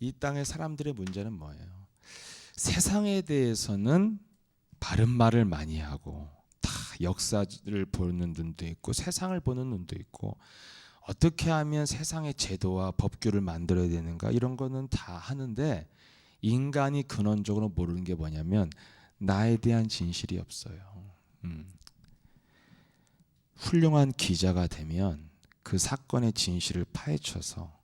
이 땅의 사람들의 문제는 뭐예요? 세상에 대해서는 바른 말을 많이 하고 다 역사를 보는 눈도 있고 세상을 보는 눈도 있고 어떻게 하면 세상의 제도와 법규를 만들어야 되는가 이런 거는 다 하는데 인간이 근원적으로 모르는 게 뭐냐면 나에 대한 진실이 없어요. 훌륭한 기자가 되면 그 사건의 진실을 파헤쳐서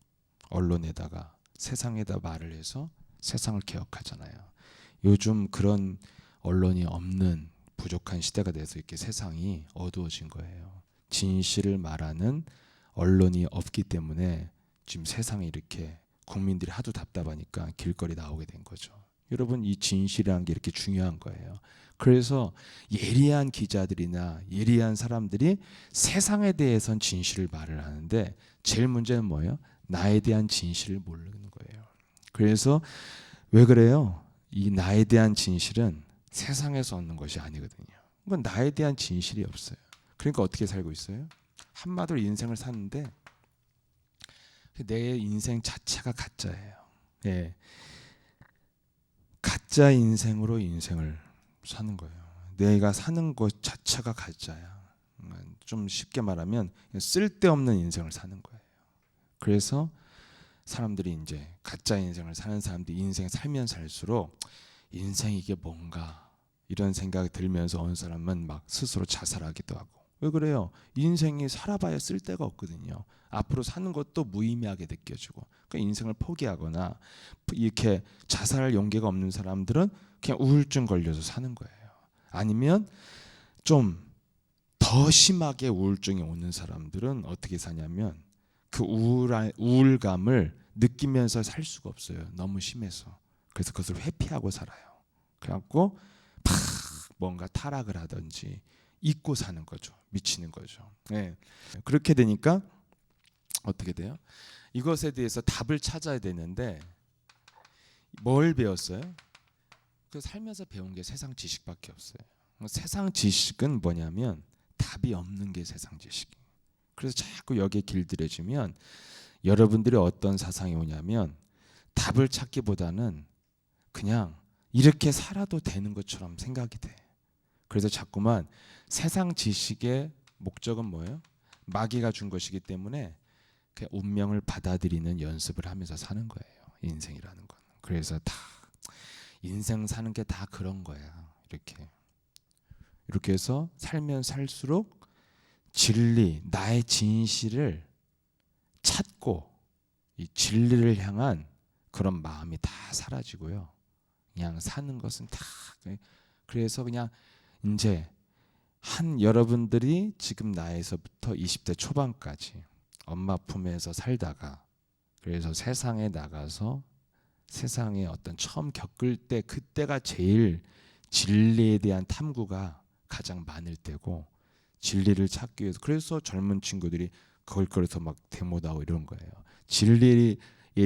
언론에다가 세상에다 말을 해서 세상을 개혁하잖아요. 요즘 그런 언론이 없는 부족한 시대가 돼서 이렇게 세상이 어두워진 거예요. 진실을 말하는 언론이 없기 때문에 지금 세상에 이렇게 국민들이 하도 답답하니까 길거리 나오게 된 거죠. 여러분 이 진실이라는 게 이렇게 중요한 거예요. 그래서 예리한 기자들이나 예리한 사람들이 세상에 대해서는 진실을 말을 하는데 제일 문제는 뭐예요? 나에 대한 진실을 모르는 거예요. 그래서 왜 그래요? 이 나에 대한 진실은 세상에서 얻는 것이 아니거든요. 그건 나에 대한 진실이 없어요. 그러니까 어떻게 살고 있어요? 한마디로 인생을 사는데 내 인생 자체가 가짜예요. 예. 가짜 인생으로 인생을 사는 거예요. 내가 사는 것 자체가 가짜야. 좀 쉽게 말하면 쓸데없는 인생을 사는 거예요. 그래서 사람들이 이제 가짜 인생을 사는 사람들이 인생 살면 살수록 인생이 이게 뭔가 이런 생각이 들면서 어느 사람은 막 스스로 자살하기도 하고. 왜 그래요? 인생이 살아봐야 쓸데가 없거든요. 앞으로 사는 것도 무의미하게 느껴지고 그러니까 인생을 포기하거나 이렇게 자살할 용기가 없는 사람들은 그냥 우울증 걸려서 사는 거예요. 아니면 좀 더 심하게 우울증이 오는 사람들은 어떻게 사냐면 그 우울감을 느끼면서 살 수가 없어요. 너무 심해서. 그래서 그것을 회피하고 살아요. 그래갖고 팍 뭔가 타락을 하든지 잊고 사는 거죠. 미치는 거죠. 네. 그렇게 되니까 어떻게 돼요? 이것에 대해서 답을 찾아야 되는데 뭘 배웠어요? 그 살면서 배운 게 세상 지식밖에 없어요. 세상 지식은 뭐냐면 답이 없는 게 세상 지식이에요. 그래서 자꾸 여기에 길들여지면 여러분들이 어떤 사상이 오냐면 답을 찾기보다는 그냥 이렇게 살아도 되는 것처럼 생각이 돼. 그래서 자꾸만 세상 지식의 목적은 뭐예요? 마귀가 준 것이기 때문에 그 운명을 받아들이는 연습을 하면서 사는 거예요. 인생이라는 건. 그래서 다 인생 사는 게 다 그런 거야. 이렇게 해서 살면 살수록 진리, 나의 진실을 찾고 이 진리를 향한 그런 마음이 다 사라지고요. 그냥 사는 것은 다 그래서 그냥 이제 여러분들이 지금 나이에서부터 20대 초반까지 엄마 품에서 살다가 그래서 세상에 나가서 세상에 어떤 처음 겪을 때 그때가 제일 진리에 대한 탐구가 가장 많을 때고 진리를 찾기 위해서 그래서 젊은 친구들이 거기서 막 데모다고 이런 거예요. 진리에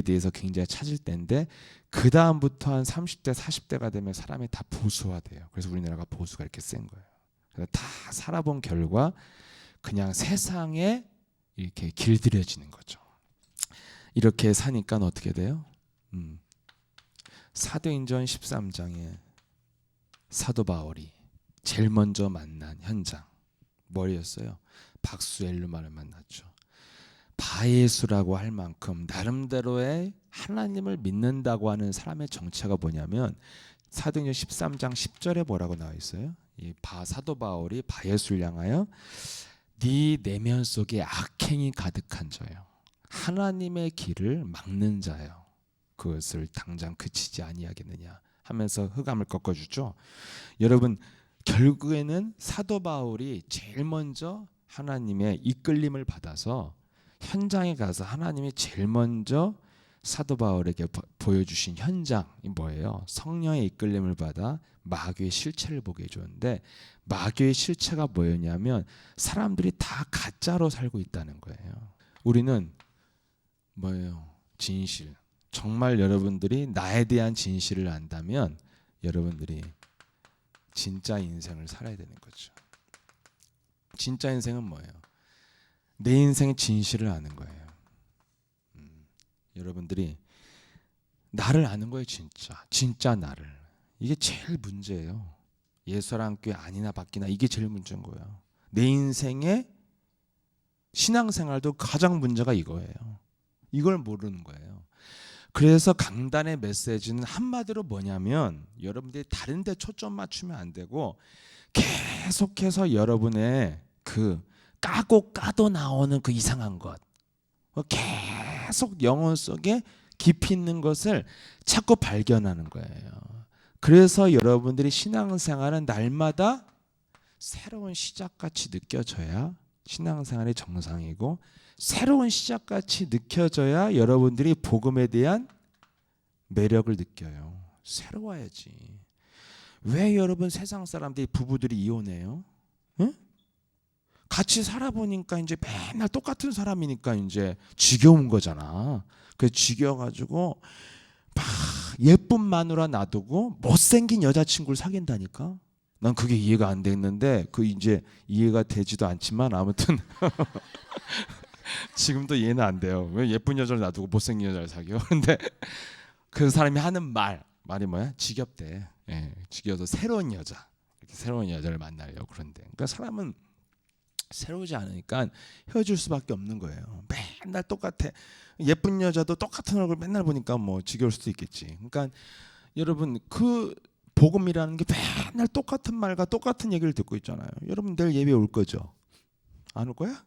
대해서 굉장히 찾을 때인데 그 다음부터 한 30대 40대가 되면 사람이 다 보수화돼요. 그래서 우리나라가 보수가 이렇게 센 거예요. 그래서 다 살아본 결과 그냥 세상에 이렇게 길들여지는 거죠. 이렇게 사니까 어떻게 돼요? 사도행전 13장에 사도 바울이 제일 먼저 만난 현장 뭐였어요? 박수엘루만을 만났죠. 바예수라고 할 만큼 나름대로의 하나님을 믿는다고 하는 사람의 정체가 뭐냐면 사도행전 13장 10절에 뭐라고 나와 있어요? 이 사도 바울이 바예수를 향하여 네 내면 속에 악행이 가득한 자요 하나님의 길을 막는 자요 그것을 당장 그치지 아니하겠느냐 하면서 흑암을 꺾어주죠. 여러분 결국에는 사도 바울이 제일 먼저 하나님의 이끌림을 받아서 현장에 가서 하나님이 제일 먼저 사도 바울에게 보여주신 현장이 뭐예요? 성령의 이끌림을 받아 마귀의 실체를 보게 해줬는데 마귀의 실체가 뭐였냐면 사람들이 다 가짜로 살고 있다는 거예요. 우리는 뭐예요? 진실. 정말 여러분들이 나에 대한 진실을 안다면 여러분들이 진짜 인생을 살아야 되는 거죠. 진짜 인생은 뭐예요? 내 인생의 진실을 아는 거예요. 여러분들이 나를 아는 거예요. 진짜 나를. 이게 제일 문제예요. 예수랑교회 아니나 바뀌나 이게 제일 문제인 거예요. 내 인생의 신앙생활도 가장 문제가 이거예요. 이걸 모르는 거예요. 그래서 강단의 메시지는 한마디로 뭐냐면 여러분들이 다른 데 초점 맞추면 안 되고 계속해서 여러분의 그 까고 까도 나오는 그 이상한 것, 계속 영혼 속에 깊이 있는 것을 자꾸 발견하는 거예요. 그래서 여러분들이 신앙생활은 날마다 새로운 시작같이 느껴져야 신앙생활이 정상이고, 새로운 시작같이 느껴져야 여러분들이 복음에 대한 매력을 느껴요. 새로워야지. 왜 여러분 세상 사람들이 부부들이 이혼해요? 응? 같이 살아보니까 이제 맨날 똑같은 사람이니까 이제 지겨운 거잖아. 그래서 지겨워가지고 막 예쁜 마누라 놔두고 못생긴 여자친구를 사귄다니까. 난 그게 이해가 안 됐는데 그 이제 이해가 되지도 않지만 아무튼 지금도 이해는 안 돼요. 왜 예쁜 여자를 놔두고 못생긴 여자를 사귀어? 근데 그 사람이 하는 말이 뭐야? 지겹대. 예, 지겨워서 새로운 여자, 이렇게 새로운 여자를 만나려고 그런데. 그러니까 사람은 새로우지 않으니까 헤어질 수밖에 없는 거예요. 맨날 똑같아. 예쁜 여자도 똑같은 얼굴 맨날 보니까 뭐 지겨울 수도 있겠지. 그러니까 여러분 그 복음이라는 게 맨날 똑같은 말과 똑같은 얘기를 듣고 있잖아요. 여러분 내일 예배 올 거죠? 안 올 거야?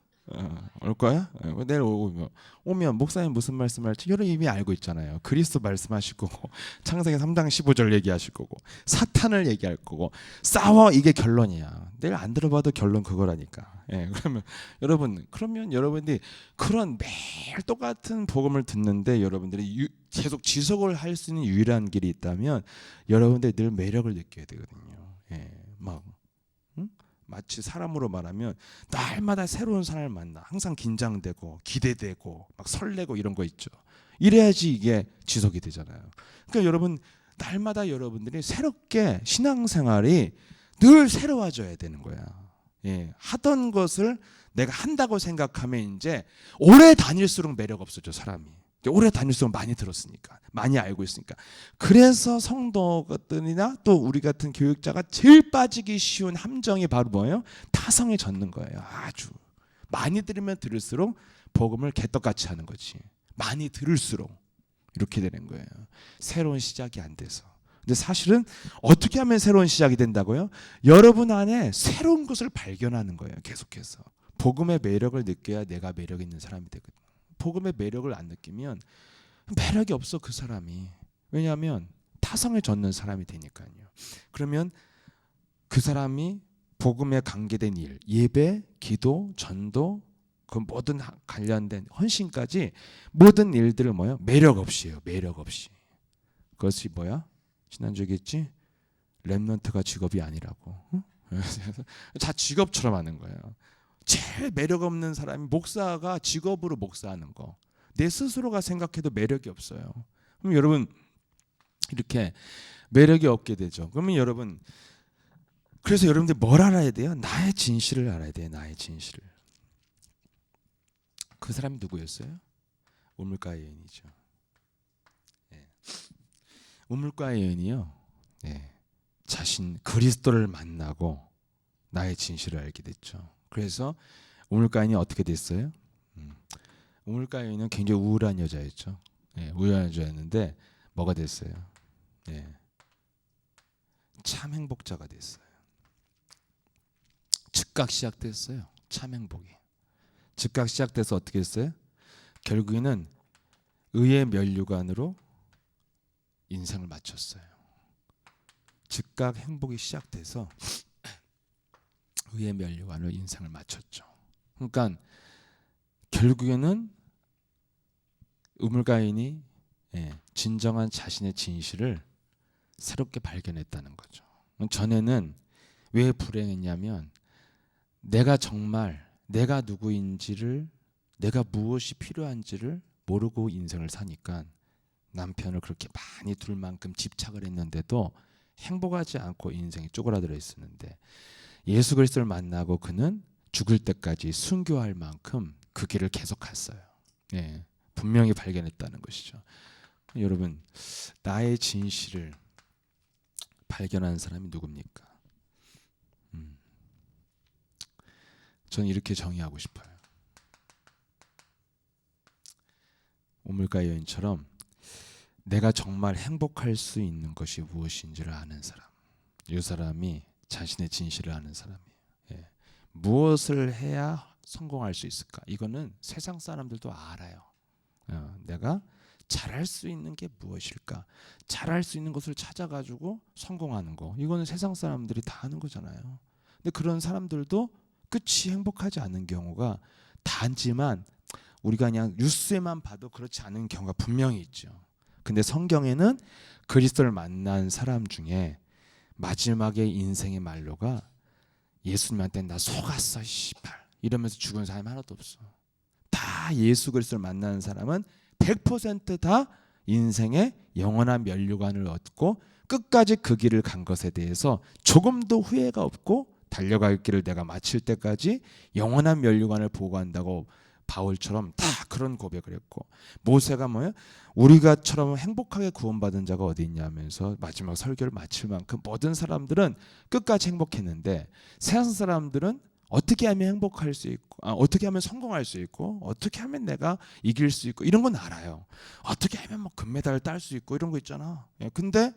올 거야? 내일 오면 목사님 무슨 말씀할지 여러분 이미 알고 있잖아요. 그리스도 말씀하실 거고, 창세기 3장 15절 얘기하실 거고, 사탄을 얘기할 거고, 싸워, 이게 결론이야. 내일 안 들어봐도 결론 그거라니까. 그러면 여러분들이 그런 매일 똑같은 복음을 듣는데 여러분들이 계속 지속을 할 수 있는 유일한 길이 있다면 여러분들이 늘 매력을 느껴야 되거든요. 마치 사람으로 말하면 날마다 새로운 사람을 만나 항상 긴장되고 기대되고 막 설레고 이런 거 있죠. 이래야지 이게 지속이 되잖아요. 그러니까 여러분 날마다 여러분들이 새롭게 신앙생활이 늘 새로워져야 되는 거야. 하던 것을 내가 한다고 생각하면 이제 오래 다닐수록 매력 없어져 사람이. 오래 다닐수록 많이 들었으니까, 많이 알고 있으니까. 그래서 성도들이나 또 우리 같은 교육자가 제일 빠지기 쉬운 함정이 바로 뭐예요? 타성에 젖는 거예요. 아주 많이 들으면 들을수록 복음을 개떡같이 하는 거지. 많이 들을수록 이렇게 되는 거예요. 새로운 시작이 안 돼서. 근데 사실은 어떻게 하면 새로운 시작이 된다고요? 여러분 안에 새로운 것을 발견하는 거예요. 계속해서 복음의 매력을 느껴야 내가 매력 있는 사람이 되거든요. 복음의 매력을 안 느끼면 매력이 없어 그 사람이. 왜냐하면 타성에 젖는 사람이 되니까요. 그러면 그 사람이 복음에 관계된 일, 예배, 기도, 전도, 그 모든 관련된 헌신까지 모든 일들을 뭐요? 매력 없이 해요. 매력 없이. 그것이 뭐야? 지난주에 얘기했지? 렘넌트가 직업이 아니라고. 응? 다 직업처럼 하는 거예요. 제일 매력 없는 사람이 목사가 직업으로 목사하는 거. 내 스스로가 생각해도 매력이 없어요. 그럼 여러분 이렇게 매력이 없게 되죠. 그러면 여러분 그래서 여러분들 뭘 알아야 돼요? 나의 진실을 알아야 돼요. 나의 진실을. 그 사람이 누구였어요? 우물가의 여인이죠. 우물가의 여인이요. 자신 그리스도를 만나고 나의 진실을 알게 됐죠. 그래서 우물가인이 어떻게 됐어요? 우물가인은 굉장히 우울한 여자였죠. 우울한 여자였는데 뭐가 됐어요? 참 행복자가 됐어요. 즉각 시작됐어요. 참 행복이. 즉각 시작돼서 어떻게 했어요? 결국에는 의의 면류관으로 인생을 마쳤어요. 즉각 행복이 시작돼서 의의 면류관으로 인생을 마쳤죠. 그러니까 결국에는 우물가인이 진정한 자신의 진실을 새롭게 발견했다는 거죠. 전에는 왜 불행했냐면 내가 정말 내가 누구인지를, 내가 무엇이 필요한지를 모르고 인생을 사니까 남편을 그렇게 많이 둘 만큼 집착을 했는데도 행복하지 않고 인생이 쪼그라들어 있었는데 예수 그리스도를 만나고 그는 죽을 때까지 순교할 만큼 그 길을 계속 갔어요. 분명히 발견했다는 것이죠. 여러분, 나의 진실을 발견하는 사람이 누굽니까? 저는 이렇게 정의하고 싶어요. 우물가 여인처럼 내가 정말 행복할 수 있는 것이 무엇인지를 아는 사람, 이 사람이 자신의 진실을 아는 사람이에요. 예. 무엇을 해야 성공할 수 있을까? 이거는 세상 사람들도 알아요. 내가 잘할 수 있는 게 무엇일까? 잘할 수 있는 것을 찾아가지고 성공하는 거, 이거는 세상 사람들이 다 하는 거잖아요. 근데 그런 사람들도 끝이 행복하지 않은 경우가 다지만 우리가 그냥 뉴스에만 봐도 그렇지 않은 경우가 분명히 있죠. 근데 성경에는 그리스도를 만난 사람 중에 마지막에 인생의 말로가 예수님한테 나 속았어 씨발 이러면서 죽은 사람이 하나도 없어. 다 예수 그리스도를 만나는 사람은 100% 인생의 영원한 면류관을 얻고 끝까지 그 길을 간 것에 대해서 조금도 후회가 없고 달려갈 길을 내가 마칠 때까지 영원한 면류관을 보고한다고 바울처럼 다 그런 고백을 했고, 모세가 뭐예요? 우리가처럼 행복하게 구원받은 자가 어디 있냐면서 마지막 설교를 마칠 만큼 모든 사람들은 끝까지 행복했는데 세상 사람들은 어떻게 하면 행복할 수 있고, 어떻게 하면 성공할 수 있고, 어떻게 하면 내가 이길 수 있고 이런 건 알아요. 어떻게 하면 뭐 금메달을 딸 수 있고 이런 거 있잖아. 근데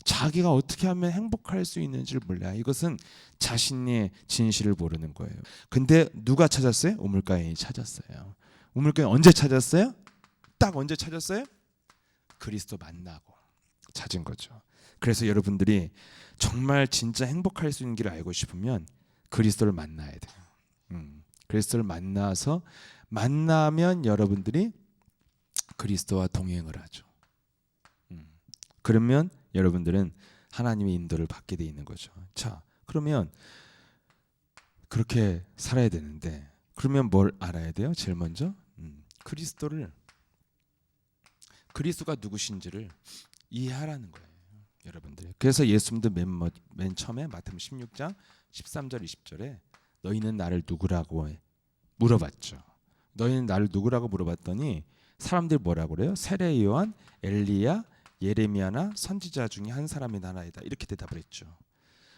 자기가 어떻게 하면 행복할 수 있는지를 몰라요. 이것은 자신의 진실을 모르는 거예요. 근데 누가 찾았어요? 우물가인이 찾았어요. 우물가인 언제 찾았어요? 딱 언제 찾았어요? 그리스도 만나고 찾은 거죠. 그래서 여러분들이 정말 진짜 행복할 수 있는 길을 알고 싶으면 그리스도를 만나야 돼요. 그리스도를 만나면 여러분들이 그리스도와 동행을 하죠. 그러면 여러분들은 하나님의 인도를 받게 돼 있는 거죠. 자, 그러면 그렇게 살아야 되는데 그러면 뭘 알아야 돼요? 제일 먼저 그리스도가 누구신지를 이해하라는 거예요, 여러분들. 그래서 예수님도 맨 처음에 마태복음 16장 13절 20절에 너희는 나를 누구라고 물어봤죠. 너희는 나를 누구라고 물어봤더니 사람들이 뭐라고 그래요? 세례 요한, 엘리야, 예레미야나 선지자 중에 한 사람이 나라이다, 이렇게 대답을 했죠.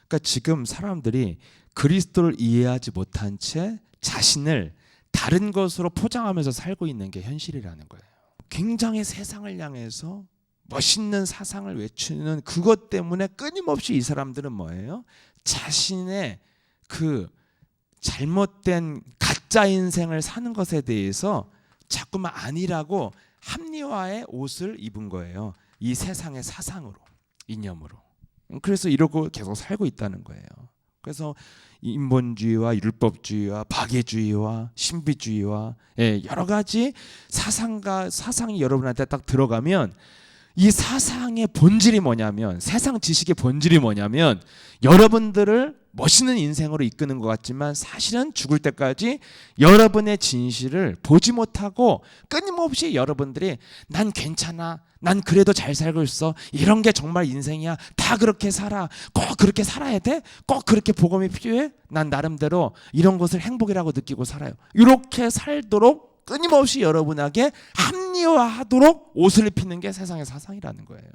그러니까 지금 사람들이 그리스도를 이해하지 못한 채 자신을 다른 것으로 포장하면서 살고 있는 게 현실이라는 거예요. 굉장히 세상을 향해서 멋있는 사상을 외치는 그것 때문에 끊임없이 이 사람들은 뭐예요? 자신의 그 잘못된 가짜 인생을 사는 것에 대해서 자꾸만 아니라고 합리화의 옷을 입은 거예요. 이 세상의 사상으로, 이념으로. 그래서 이러고 계속 살고 있다는 거예요. 그래서 인본주의와 율법주의와 박애주의와 신비주의와 여러 가지 사상이 여러분한테 딱 들어가면 이 사상의 본질이 뭐냐면, 세상 지식의 본질이 뭐냐면 여러분들을 멋있는 인생으로 이끄는 것 같지만 사실은 죽을 때까지 여러분의 진실을 보지 못하고 끊임없이 여러분들이 난 괜찮아, 난 그래도 잘 살고 있어, 이런 게 정말 인생이야, 다 그렇게 살아, 꼭 그렇게 살아야 돼, 꼭 그렇게 복음이 필요해, 난 나름대로 이런 것을 행복이라고 느끼고 살아요, 이렇게 살도록 끊임없이 여러분에게 합리화하도록 옷을 입히는 게 세상의 사상이라는 거예요.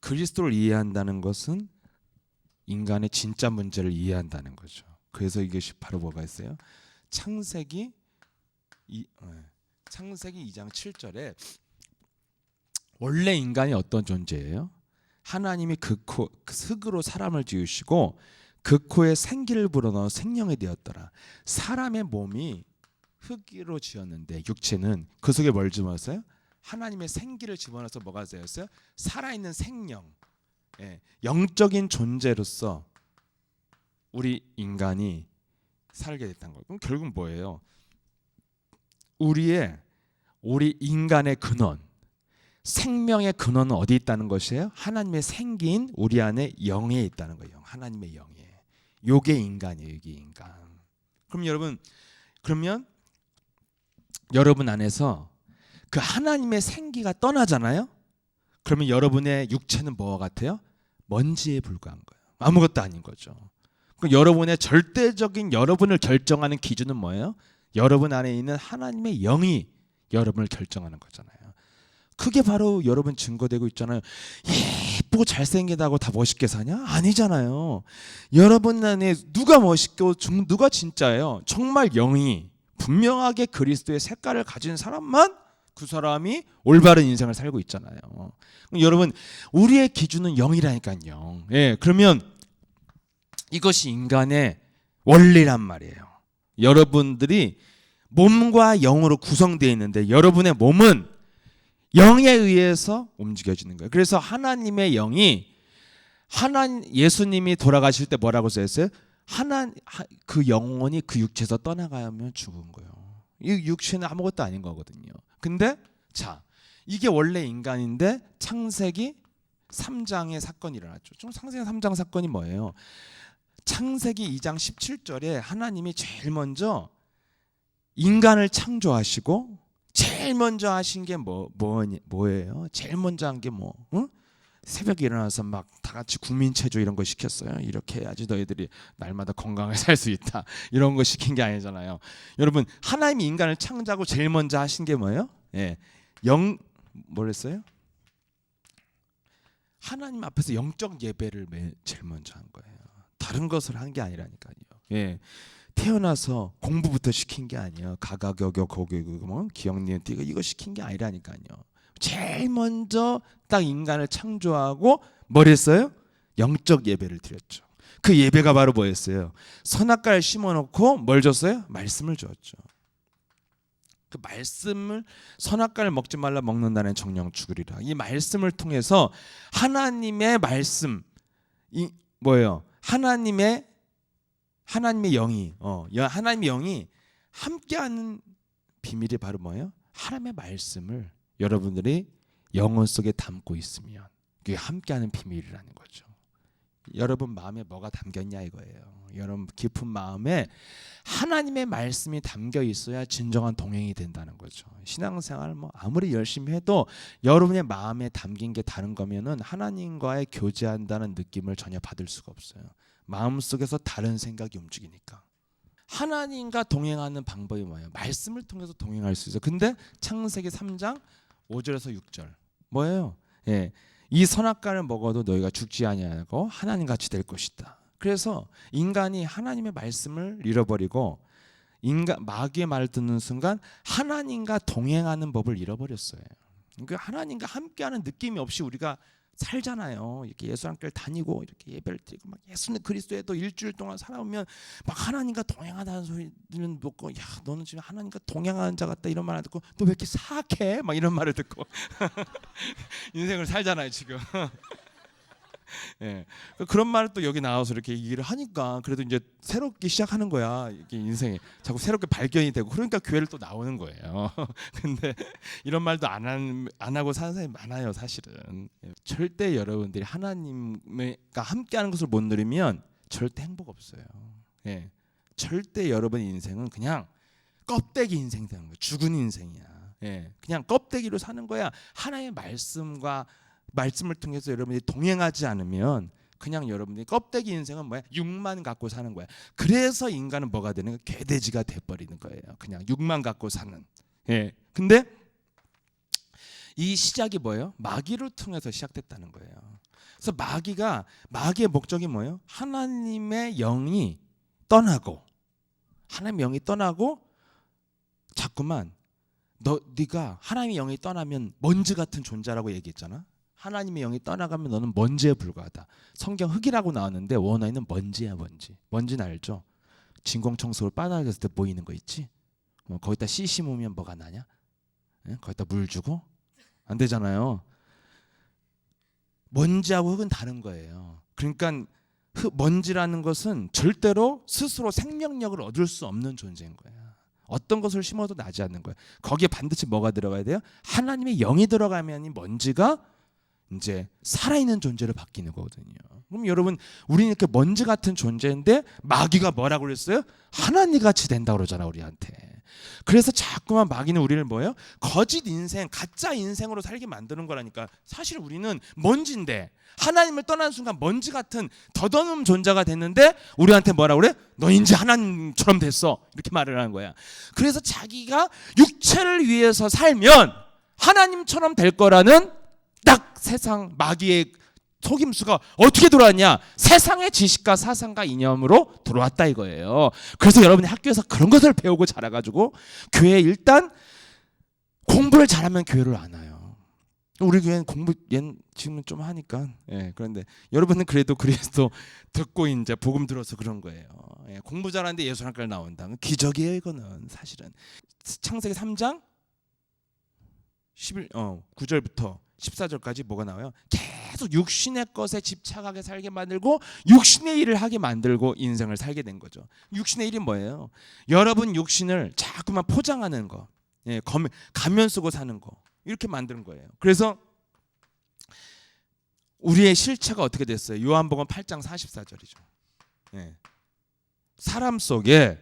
그리스도를 이해한다는 것은 인간의 진짜 문제를 이해한다는 거죠. 그래서 이것이 바로 뭐가 있어요? 창세기 2장 7절에 원래 인간이 어떤 존재예요? 하나님이 그 흙으로 사람을 지으시고 그 코에 생기를 불어넣어 생명이 되었더라. 사람의 몸이 흙으로 지었는데 육체는 그 속에 뭘 집어넣었어요? 하나님의 생기를 집어넣어서 뭐가 되었어요? 살아있는 생명, 영적인 존재로서 우리 인간이 살게 됐다는 거예요. 그럼 결국 뭐예요? 우리 인간의 근원, 생명의 근원은 어디 있다는 것이에요? 하나님의 생기인 우리 안에 영에 있다는 거예요. 하나님의 영에. 요게 인간이에요. 이게 인간. 그러면 여러분 안에서 그 하나님의 생기가 떠나잖아요. 그러면 여러분의 육체는 뭐와 같아요? 먼지에 불과한 거예요. 아무것도 아닌 거죠. 그럼 여러분의 절대적인 여러분을 결정하는 기준은 뭐예요? 여러분 안에 있는 하나님의 영이 여러분을 결정하는 거잖아요. 그게 바로 여러분 증거되고 있잖아요. 예쁘고 잘생기다고 다 멋있게 사냐? 아니잖아요. 여러분 안에 누가 멋있고 누가 진짜예요? 정말 영이 분명하게 그리스도의 색깔을 가진 사람만 그 사람이 올바른 인생을 살고 있잖아요. 여러분 우리의 기준은 영이라니까요. 예, 그러면 이것이 인간의 원리란 말이에요. 여러분들이 몸과 영으로 구성되어 있는데 여러분의 몸은 영에 의해서 움직여지는 거예요. 그래서 하나님의 영이 예수님이 돌아가실 때 뭐라고 써있어요? 그 영혼이 그 육체에서 떠나가면 죽은 거예요. 이 육체는 아무것도 아닌 거거든요. 근데 자, 이게 원래 인간인데 창세기 3장의 사건이 일어났죠. 창세기 3장 사건이 뭐예요? 창세기 2장 17절에 하나님이 제일 먼저 인간을 창조하시고 제일 먼저 하신 게 뭐예요? 제일 먼저 한 게 응? 새벽에 일어나서 막 다 같이 국민체조 이런 거 시켰어요. 이렇게 해야지 너희들이 날마다 건강하게 살 수 있다. 이런 거 시킨 게 아니잖아요. 여러분 하나님이 인간을 창조하고 제일 먼저 하신 게 뭐예요? 예, 뭐랬어요? 하나님 앞에서 영적 예배를 제일 먼저 한 거예요. 다른 것을 한 게 아니라니까요. 예. 태어나서 공부부터 시킨 게 아니에요. 가가교교 고교고 기억니은 띠고 이거 시킨 게 아니라니까요. 제일 먼저 딱 인간을 창조하고 뭘 했어요? 영적 예배를 드렸죠. 그 예배가 바로 뭐였어요? 선악과를 심어놓고 뭘 줬어요? 말씀을 줬죠. 그 말씀을 선악과를 먹지 말라 먹는다는 정령 죽으리라. 이 말씀을 통해서 하나님의 말씀 이 뭐예요? 하나님의 영이 하나님의 영이 함께하는 비밀이 바로 뭐예요? 하나님의 말씀을 여러분들이 영혼 속에 담고 있으면 그게 함께하는 비밀이라는 거죠. 여러분 마음에 뭐가 담겼냐 이거예요. 여러분 깊은 마음에 하나님의 말씀이 담겨 있어야 진정한 동행이 된다는 거죠. 신앙생활 아무리 열심히 해도 여러분의 마음에 담긴 게 다른 거면은 하나님과의 교제한다는 느낌을 전혀 받을 수가 없어요. 마음속에서 다른 생각이 움직이니까. 하나님과 동행하는 방법이 뭐예요? 말씀을 통해서 동행할 수 있어요. 근데 창세기 3장 5절에서 6절 뭐예요? 예, 이 선악과를 먹어도 너희가 죽지 아니하고 하나님같이 될 것이다. 그래서 인간이 하나님의 말씀을 잃어버리고 마귀의 말을 듣는 순간 하나님과 동행하는 법을 잃어버렸어요. 그러니까 하나님과 함께하는 느낌이 없이 우리가 살잖아요. 이렇게 예수 함께 다니고 이렇게 예배를 드리고 막 예수는 그리스도에도 일주일 동안 살아오면 막 하나님과 동행하다는 소리는 듣고 야 너는 지금 하나님과 동행하는 자 같다 이런 말을 듣고 너 왜 이렇게 사악해? 막 이런 말을 듣고 인생을 살잖아요 지금. 예, 그런 말을 또 여기 나와서 이렇게 얘기를 하니까 그래도 이제 새롭게 시작하는 거야. 이게 인생이 자꾸 새롭게 발견이 되고 그러니까 교회를 또 나오는 거예요. 근데 이런 말도 안 하고 사는 사람이 많아요 사실은. 절대 여러분들이 하나님과 함께하는 것을 못 누리면 절대 행복 없어요. 예, 절대 여러분 인생은 그냥 껍데기 인생 되는 거예요. 죽은 인생이야. 예, 그냥 껍데기로 사는 거야. 하나님의 말씀을 통해서 여러분이 동행하지 않으면 그냥 여러분이 껍데기 인생은 뭐야? 육만 갖고 사는 거야. 그래서 인간은 뭐가 되는 거야? 개돼지가 돼버리는 거예요. 그냥 육만 갖고 사는. 예. 근데 이 시작이 뭐예요? 마귀를 통해서 시작됐다는 거예요. 그래서 마귀의 목적이 뭐예요? 하나님의 영이 떠나고 자꾸만 네가 하나님의 영이 떠나면 먼지 같은 존재라고 얘기했잖아. 하나님의 영이 떠나가면 너는 먼지에 불과하다. 성경 흙이라고 나왔는데 원어에는 먼지야 먼지. 먼지는 알죠? 진공청소를 빨아들였을 때 보이는 거 있지? 거기다 씨 심으면 뭐가 나냐? 거기다 물 주고? 안 되잖아요. 먼지하고 흙은 다른 거예요. 그러니까 먼지라는 것은 절대로 스스로 생명력을 얻을 수 없는 존재인 거야. 어떤 것을 심어도 나지 않는 거예요. 거기에 반드시 뭐가 들어가야 돼요? 하나님의 영이 들어가면 이 먼지가 이제 살아있는 존재로 바뀌는 거거든요. 그럼 여러분 우리는 이렇게 먼지 같은 존재인데 마귀가 뭐라고 그랬어요? 하나님 같이 된다 그러잖아 우리한테. 그래서 자꾸만 마귀는 우리를 뭐예요? 거짓 인생, 가짜 인생으로 살게 만드는 거라니까. 사실 우리는 먼지인데 하나님을 떠난 순간 먼지 같은 더더운 존재가 됐는데 우리한테 뭐라고 그래? 너 이제 하나님처럼 됐어 이렇게 말을 하는 거야. 그래서 자기가 육체를 위해서 살면 하나님처럼 될 거라는 딱 세상 마귀의 속임수가 어떻게 들어왔냐? 세상의 지식과 사상과 이념으로 들어왔다 이거예요. 그래서 여러분이 학교에서 그런 것을 배우고 자라가지고 교회에 일단 공부를 잘하면 교회를 안 와요. 우리 교회는 공부 지금은 좀 하니까. 예, 그런데 여러분은 그래도 그리스도 듣고 이제 복음 들어서 그런 거예요. 예, 공부 잘하는데 예수님께서 나온다. 기적이에요 이거는 사실은. 창세기 3장 9절부터 14절까지 뭐가 나와요? 계속 육신의 것에 집착하게 살게 만들고 육신의 일을 하게 만들고 인생을 살게 된 거죠. 육신의 일이 뭐예요? 여러분 육신을 자꾸만 포장하는 거, 예, 가면 쓰고 사는 거 이렇게 만드는 거예요. 그래서 우리의 실체가 어떻게 됐어요? 요한복음 8장 44절이죠. 예. 사람 속에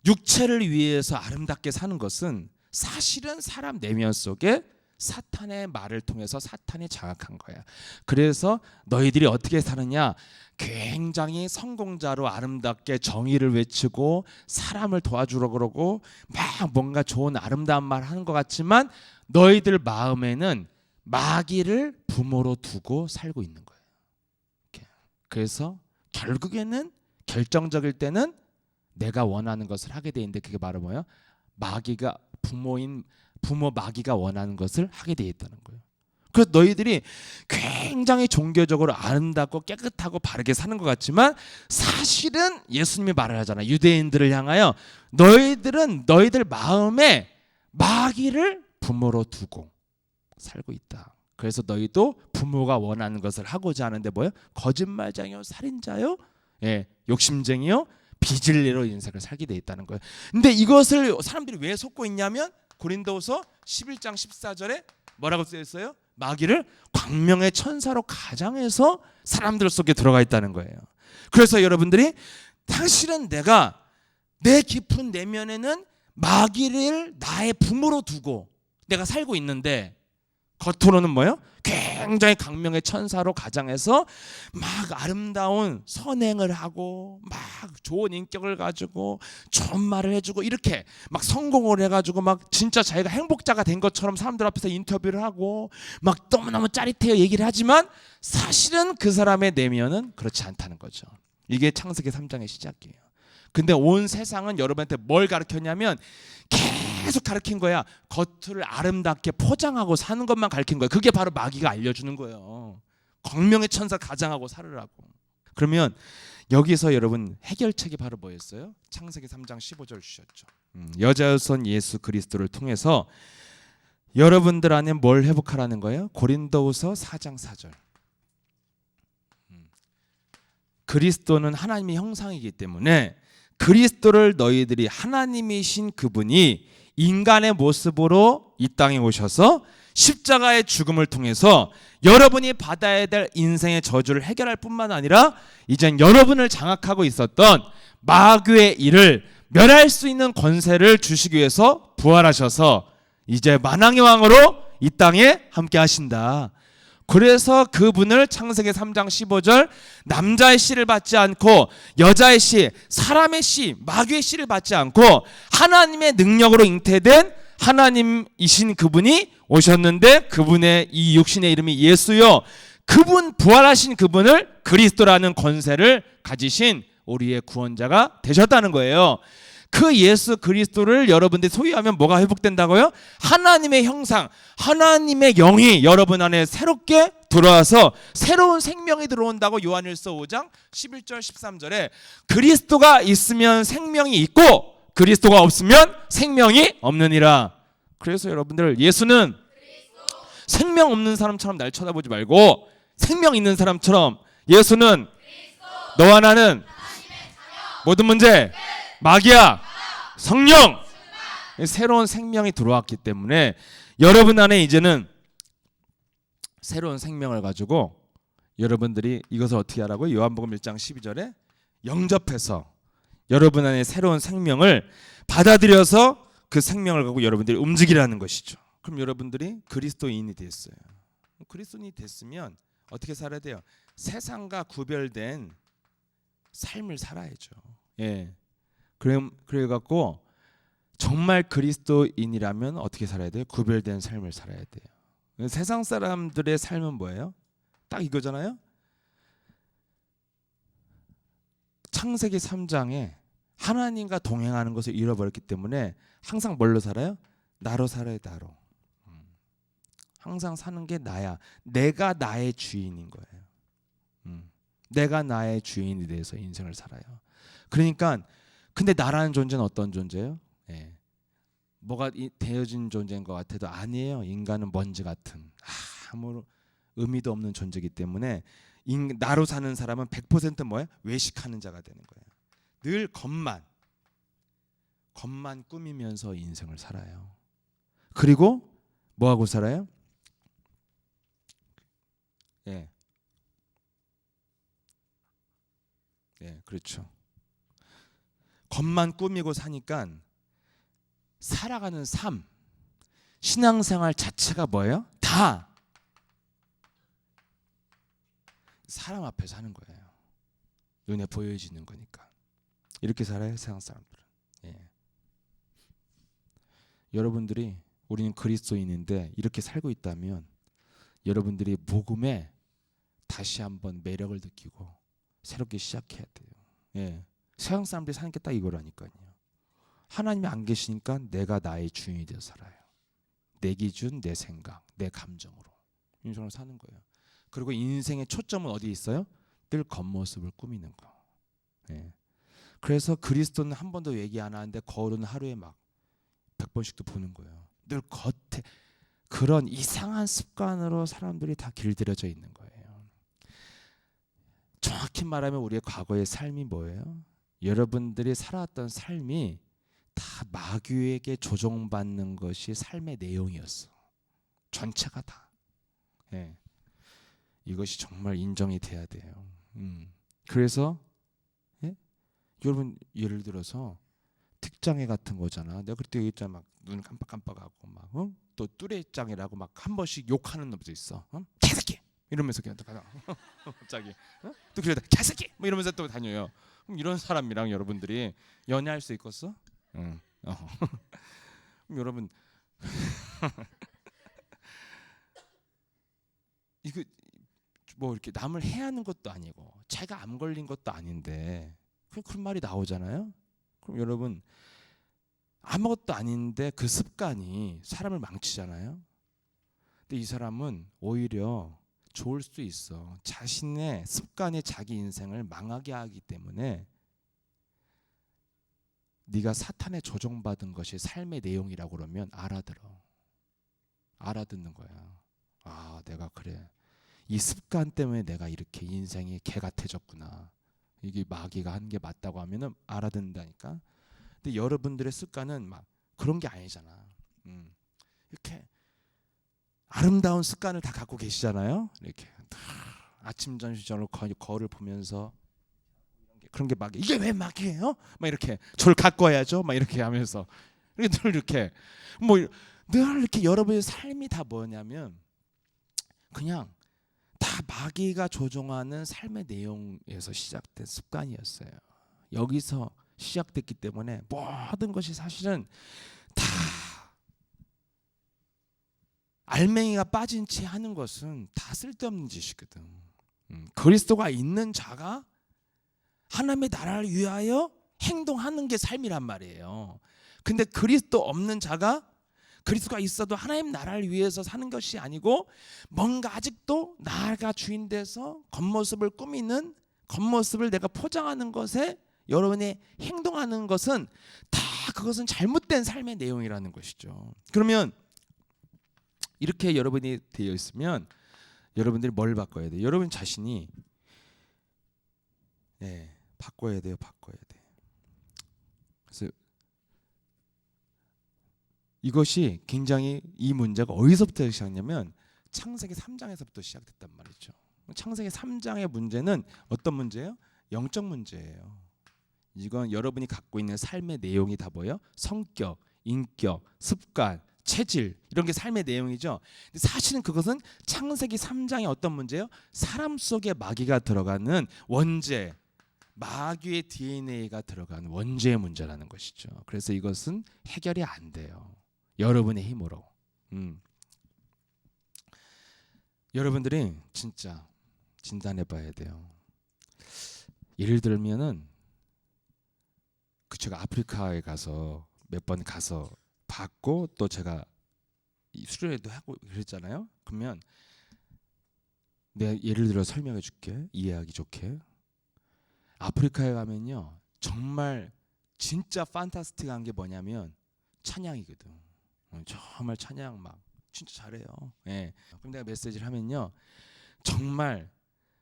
육체를 위해서 아름답게 사는 것은 사실은 사람 내면 속에 사탄의 말을 통해서 사탄이 장악한 거야. 그래서 너희들이 어떻게 사느냐? 굉장히 성공자로 아름답게 정의를 외치고 사람을 도와주려고 그러고 막 뭔가 좋은 아름다운 말 하는 것 같지만 너희들 마음에는 마귀를 부모로 두고 살고 있는 거예요. 그래서 결국에는 결정적일 때는 내가 원하는 것을 하게 되는데 그게 바로 뭐예요? 마귀가 부모 마귀가 원하는 것을 하게 돼 있다는 거예요. 그래서 너희들이 굉장히 종교적으로 아름답고 깨끗하고 바르게 사는 것 같지만 사실은 예수님이 말을 하잖아요. 유대인들을 향하여 너희들은 너희들 마음에 마귀를 부모로 두고 살고 있다. 그래서 너희도 부모가 원하는 것을 하고자 하는데 뭐예요? 거짓말쟁이요, 살인자요, 예, 욕심쟁이요, 비진리로 인생을 살게 돼 있다는 거예요. 근데 이것을 사람들이 왜 속고 있냐면 고린도후서 11장 14절에 뭐라고 쓰여 있어요? 마귀를 광명의 천사로 가장해서 사람들 속에 들어가 있다는 거예요. 그래서 여러분들이 사실은 내가 내 깊은 내면에는 마귀를 나의 부모로 두고 내가 살고 있는데 겉으로는 뭐예요? 굉장히 강명의 천사로 가장해서 막 아름다운 선행을 하고 막 좋은 인격을 가지고 좋은 말을 해주고 이렇게 막 성공을 해가지고 막 진짜 자기가 행복자가 된 것처럼 사람들 앞에서 인터뷰를 하고 막 너무너무 짜릿해요 얘기를 하지만 사실은 그 사람의 내면은 그렇지 않다는 거죠. 이게 창세기 3장의 시작이에요. 근데 온 세상은 여러분한테 뭘 가르쳤냐면 계속 가르친 거야. 겉을 아름답게 포장하고 사는 것만 가르친 거야. 그게 바로 마귀가 알려주는 거예요. 광명의 천사 가장하고 살으라고. 그러면 여기서 여러분 해결책이 바로 뭐였어요? 창세기 3장 15절 주셨죠. 여자여선 예수 그리스도를 통해서 여러분들 안에 뭘 회복하라는 거예요? 고린도후서 4장 4절. 그리스도는 하나님의 형상이기 때문에 그리스도를 너희들이 하나님이신 그분이 인간의 모습으로 이 땅에 오셔서 십자가의 죽음을 통해서 여러분이 받아야 될 인생의 저주를 해결할 뿐만 아니라 이젠 여러분을 장악하고 있었던 마귀의 일을 멸할 수 있는 권세를 주시기 위해서 부활하셔서 이제 만왕의 왕으로 이 땅에 함께 하신다. 그래서 그분을 창세기 3장 15절 남자의 씨를 받지 않고 여자의 씨, 사람의 씨, 마귀의 씨를 받지 않고 하나님의 능력으로 잉태된 하나님이신 그분이 오셨는데 그분의 이 육신의 이름이 예수요. 그분 부활하신 그분을 그리스도라는 권세를 가지신 우리의 구원자가 되셨다는 거예요. 그 예수 그리스도를 여러분들이 소유하면 뭐가 회복된다고요? 하나님의 형상, 하나님의 영이 여러분 안에 새롭게 들어와서 새로운 생명이 들어온다고 요한일서 5장 11절 13절에 그리스도가 있으면 생명이 있고 그리스도가 없으면 생명이 없느니라. 그래서 여러분들 예수는 생명 없는 사람처럼 날 쳐다보지 말고 생명 있는 사람처럼 예수는 너와 나는 모든 문제 마귀야 성령 새로운 생명이 들어왔기 때문에 여러분 안에 이제는 새로운 생명을 가지고 여러분들이 이것을 어떻게 하라고요? 요한복음 1장 12절에 영접해서 여러분 안에 새로운 생명을 받아들여서 그 생명을 갖고 여러분들이 움직이라는 것이죠. 그럼 여러분들이 그리스도인이 됐어요. 그리스도인이 됐으면 어떻게 살아야 돼요? 세상과 구별된 삶을 살아야죠. 예. 그래 갖고 정말 그리스도인이라면 어떻게 살아야 돼요? 구별된 삶을 살아야 돼요. 세상 사람들의 삶은 뭐예요? 딱 이거잖아요. 창세기 3장에 하나님과 동행하는 것을 잃어버렸기 때문에 항상 뭘로 살아요? 나로 살아요. 나로. 항상 사는 게 나야. 내가 나의 주인인 거예요. 내가 나의 주인이 돼서 인생을 살아요. 그러니까 근데 나라는 존재는 어떤 존재예요? 예. 뭐가 되어진 존재인 것 같아도 아니에요. 인간은 먼지 같은 아무 의미도 없는 존재이기 때문에 나로 사는 사람은 100% 뭐예요? 외식하는 자가 되는 거예요. 늘 것만 꾸미면서 인생을 살아요. 그리고 뭐 하고 살아요? 예, 그렇죠. 겉만 꾸미고 사니까 살아가는 삶, 신앙생활 자체가 뭐예요? 다 사람 앞에 사는 거예요. 눈에 보여지는 거니까. 이렇게 살아요, 세상 사람들은. 예. 여러분들이 우리는 그리스도인인데 이렇게 살고 있다면 여러분들이 복음에 다시 한번 매력을 느끼고 새롭게 시작해야 돼요. 예. 세상 사람들이 사는 게 딱 이거라니까요. 하나님이 안 계시니까 내가 나의 주인이 되어서 살아요. 내 기준, 내 생각, 내 감정으로 인생을 사는 거예요. 그리고 인생의 초점은 어디에 있어요? 늘 겉모습을 꾸미는 거. 예. 그래서 그리스도는 한 번도 얘기 안 하는데 거울은 하루에 막 100번씩도 보는 거예요. 늘 겉에 그런 이상한 습관으로 사람들이 다 길들여져 있는 거예요. 정확히 말하면 우리의 과거의 삶이 뭐예요? 여러분들이 살아왔던 삶이 다 마귀에게 조종받는 것이 삶의 내용이었어. 전체가 다. 예. 이것이 정말 인정이 돼야 돼요. 그래서 여러분 예를 들어서 특장애 같은 거잖아. 내가 그때 얘기했잖아. 막 눈 깜빡깜빡하고 막 또 뚜레짱이라고 막 한 번씩 욕하는 놈도 있어. 개새끼 이러면서 그냥 갑자기 또 그러다 개새끼 뭐 이러면서 또 다녀요. 그럼 이런 사람이랑 여러분들이 연애할 수 있겠어? 응. 그럼 여러분 이거 뭐 이렇게 남을 해하는 것도 아니고 제가 암 걸린 것도 아닌데 그런 말이 나오잖아요. 그럼 여러분 아무것도 아닌데 그 습관이 사람을 망치잖아요. 근데 이 사람은 오히려 좋을 수도 있어. 자신의 습관이 자기 인생을 망하게 하기 때문에 네가 사탄에 조종받은 것이 삶의 내용이라고 그러면 알아듣는 거야. 아, 내가 그래. 이 습관 때문에 내가 이렇게 인생이 개같아졌구나. 이게 마귀가 한 게 맞다고 하면은 알아듣는다니까. 근데 여러분들의 습관은 막 그런 게 아니잖아. 이렇게 아름다운 습관을 다 갖고 계시잖아요. 이렇게 아침 점심 저녁 거울을 보면서 그런 게 막 이게 왜 마귀예요? 막 이렇게 저를 갖고 와야죠. 막 이렇게 하면서 늘 이렇게 뭐 늘 이렇게 여러분의 삶이 다 뭐냐면 그냥 다 마귀가 조종하는 삶의 내용에서 시작된 습관이었어요. 여기서 시작됐기 때문에 모든 것이 사실은 다 알맹이가 빠진 채 하는 것은 다 쓸데없는 짓이거든. 그리스도가 있는 자가 하나님의 나라를 위하여 행동하는 게 삶이란 말이에요. 근데 그리스도 없는 자가 그리스도가 있어도 하나님 나라를 위해서 사는 것이 아니고 뭔가 아직도 나가 주인 돼서 겉모습을 꾸미는 겉모습을 내가 포장하는 것에 여러분이 행동하는 것은 다 그것은 잘못된 삶의 내용이라는 것이죠. 그러면 이렇게 여러분이 되어 있으면 여러분들이 뭘 바꿔야 돼요? 여러분 자신이 바꿔야 돼요. 그래서 이것이 굉장히 이 문제가 어디서부터 시작했냐면 창세기 3장에서부터 시작됐단 말이죠. 창세기 3장의 문제는 어떤 문제예요? 영적 문제예요. 이건 여러분이 갖고 있는 삶의 내용이 다 뭐예요? 성격, 인격, 습관, 체질 이런 게 삶의 내용이죠. 근데 사실은 그것은 창세기 3장의 어떤 문제예요? 사람 속에 마귀가 들어가는 원죄, 마귀의 DNA가 들어간 원죄의 문제라는 것이죠. 그래서 이것은 해결이 안 돼요. 여러분의 힘으로. 여러분들이 진짜 진단해 봐야 돼요. 예를 들면은 제가 아프리카에 가서 몇 번 가서 봤고 또 제가 수련회도 하고 그랬잖아요. 그러면 내가 예를 들어 설명해 줄게. 이해하기 좋게. 아프리카에 가면요. 정말 진짜 판타스틱한 게 뭐냐면 찬양이거든. 정말 찬양 막 진짜 잘해요. 예. 그럼 내가 메시지를 하면요. 정말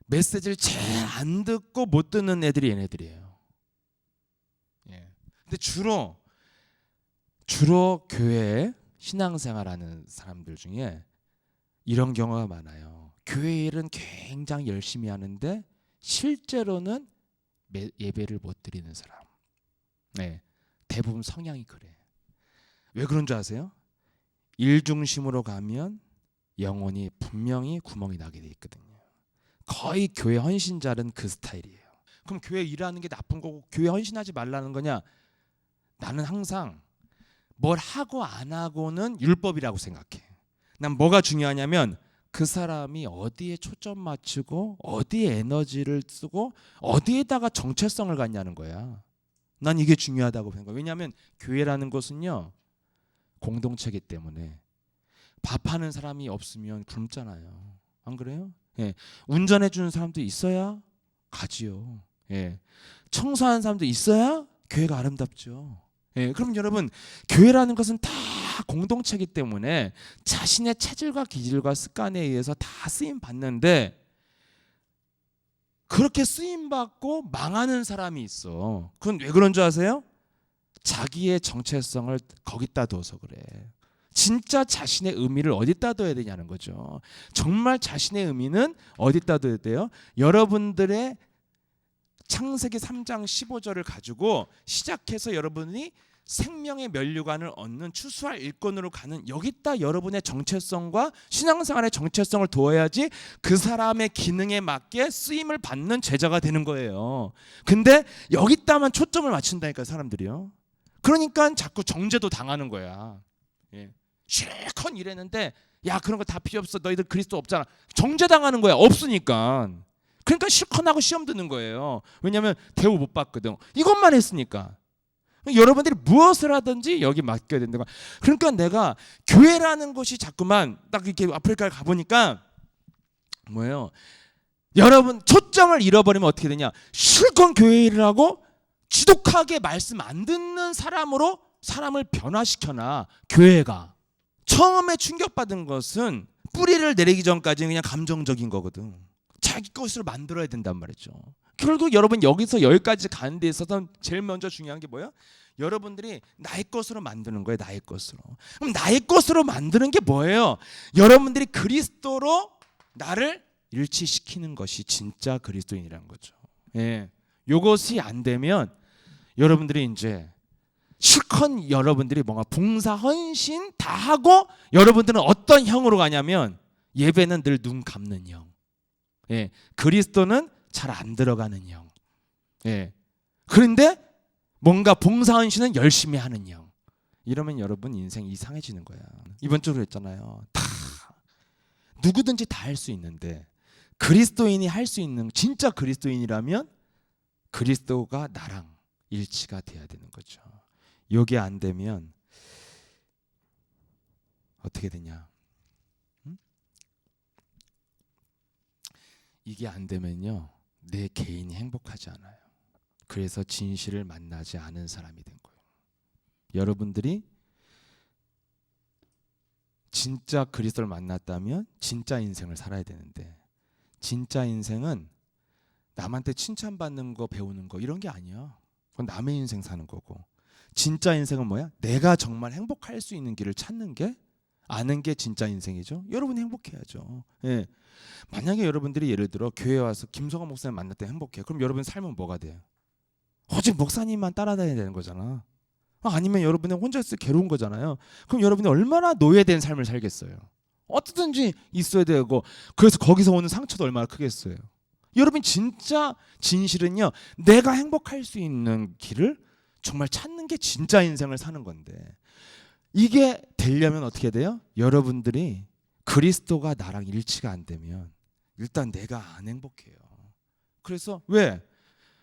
메시지를 잘 안 듣고 못 듣는 애들이 얘네들이에요. 예. 근데 주로 교회에 신앙생활하는 사람들 중에 이런 경우가 많아요. 교회 일은 굉장히 열심히 하는데 실제로는 예배를 못 드리는 사람. 네, 대부분 성향이 그래. 왜 그런 줄 아세요? 일 중심으로 가면 영혼이 분명히 구멍이 나게 돼 있거든요. 거의 교회 헌신자는 그 스타일이에요. 그럼 교회 일하는 게 나쁜 거고 교회 헌신하지 말라는 거냐? 나는 항상 뭘 하고 안 하고는 율법이라고 생각해. 난 뭐가 중요하냐면 그 사람이 어디에 초점 맞추고 어디에 에너지를 쓰고 어디에다가 정체성을 갖냐는 거야. 난 이게 중요하다고 생각해. 왜냐하면 교회라는 것은요 공동체이기 때문에 밥하는 사람이 없으면 굶잖아요. 안 그래요? 예. 운전해 주는 사람도 있어야 가지요. 예. 청소하는 사람도 있어야 교회가 아름답죠. 예. 그럼 여러분 교회라는 것은 다 공동체이기 때문에 자신의 체질과 기질과 습관에 의해서 다 쓰임 받는데 그렇게 쓰임 받고 망하는 사람이 있어. 그건 왜 그런 줄 아세요? 자기의 정체성을 거기다 둬서 그래. 진짜 자신의 의미를 어디다 둬야 되냐는 거죠. 정말 자신의 의미는 어디다 둬야 돼요? 여러분들의 창세기 3장 15절을 가지고 시작해서 여러분이 생명의 면류관을 얻는 추수할 일꾼으로 가는 여기다 여러분의 정체성과 신앙생활의 정체성을 두어야지 그 사람의 기능에 맞게 쓰임을 받는 제자가 되는 거예요. 근데 여기다만 초점을 맞춘다니까 사람들이요. 그러니까 자꾸 정죄도 당하는 거야. 예. 실컷 일했는데 야 그런 거 다 필요 없어. 너희들 그리스도 없잖아. 정죄당하는 거야. 없으니까. 그러니까 실컷 하고 시험 드는 거예요. 왜냐하면 대우 못 받거든. 이것만 했으니까. 여러분들이 무엇을 하든지 여기 맡겨야 된다고. 그러니까 내가 교회라는 것이 자꾸만 딱 이렇게 아프리카에 가보니까 뭐예요? 여러분 초점을 잃어버리면 어떻게 되냐? 실컷 교회 일을 하고 지독하게 말씀 안 듣는 사람으로 사람을 변화시켜놔. 교회가 처음에 충격받은 것은 뿌리를 내리기 전까지는 그냥 감정적인 거거든. 자기 것으로 만들어야 된단 말이죠. 결국 여러분 여기서 여기까지 가는 데 있어서 제일 먼저 중요한 게 뭐예요? 여러분들이 나의 것으로 만드는 거예요. 나의 것으로. 그럼 나의 것으로 만드는 게 뭐예요? 여러분들이 그리스도로 나를 일치시키는 것이 진짜 그리스도인이라는 거죠. 예. 요것이 안 되면 여러분들이 이제 실컷 여러분들이 뭔가 봉사 헌신 다 하고 여러분들은 어떤 형으로 가냐면 예배는 늘 눈 감는 형. 예. 그리스도는 잘 안 들어가는 형. 예. 그런데 뭔가 봉사헌신은 열심히 하는 형. 이러면 여러분 인생 이상해지는 거야. 이번 주로 했잖아요. 다 누구든지 다 할 수 있는데 그리스도인이 할 수 있는 진짜 그리스도인이라면 그리스도가 나랑 일치가 돼야 되는 거죠. 이게 안 되면 어떻게 되냐? 이게 안 되면요. 내 개인이 행복하지 않아요. 그래서 진실을 만나지 않은 사람이 된 거예요. 여러분들이 진짜 그리스도를 만났다면 진짜 인생을 살아야 되는데 진짜 인생은 남한테 칭찬받는 거 배우는 거 이런 게 아니야. 그건 남의 인생 사는 거고 진짜 인생은 뭐야? 내가 정말 행복할 수 있는 길을 찾는 게 아는 게 진짜 인생이죠. 여러분이 행복해야죠. 예. 만약에 여러분들이 예를 들어 교회에 와서 김성환 목사님 만날 때 행복해. 그럼 여러분 삶은 뭐가 돼요? 오직 목사님만 따라다녀야 되는 거잖아. 아니면 여러분이 혼자 있을 때 괴로운 거잖아요. 그럼 여러분이 얼마나 노예된 삶을 살겠어요. 어떻든지 있어야 되고 그래서 거기서 오는 상처도 얼마나 크겠어요. 여러분 진짜 진실은요, 내가 행복할 수 있는 길을 정말 찾는 게 진짜 인생을 사는 건데, 이게 되려면 어떻게 돼요? 여러분들이 그리스도가 나랑 일치가 안 되면 일단 내가 안 행복해요. 그래서 왜?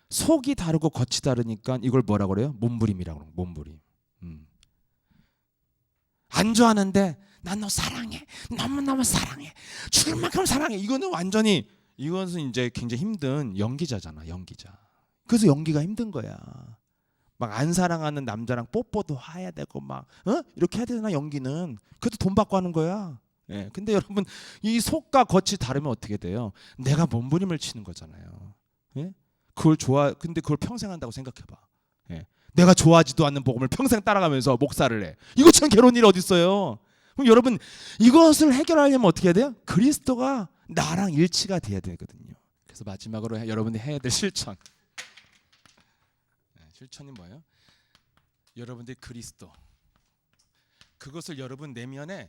속이 다르고 겉이 다르니까 이걸 뭐라 그래요? 몸부림이라고 그래요. 몸부림. 안 좋아하는데 난 너 사랑해, 너무너무 사랑해, 죽을 만큼 사랑해. 이거는 완전히, 이것은 이제 굉장히 힘든 연기자잖아, 연기자. 그래서 연기가 힘든 거야. 막 안 사랑하는 남자랑 뽀뽀도 해야 되고 막 이렇게 해야 되나, 연기는. 그래도 돈 받고 하는 거야. 예. 근데 여러분, 이 속과 겉이 다르면 어떻게 돼요? 내가 몸부림을 치는 거잖아요. 예? 근데 그걸 평생 한다고 생각해봐. 예. 내가 좋아하지도 않는 복음을 평생 따라가면서 목사를 해. 이것처럼 괴로운 일 어디 있어요? 그럼 여러분, 이것을 해결하려면 어떻게 해야 돼요? 그리스도가 나랑 일치가 돼야 되거든요. 그래서 마지막으로 여러분이 해야 될 실천. 실천이 뭐예요? 여러분들이 그리스도, 그것을 여러분 내면에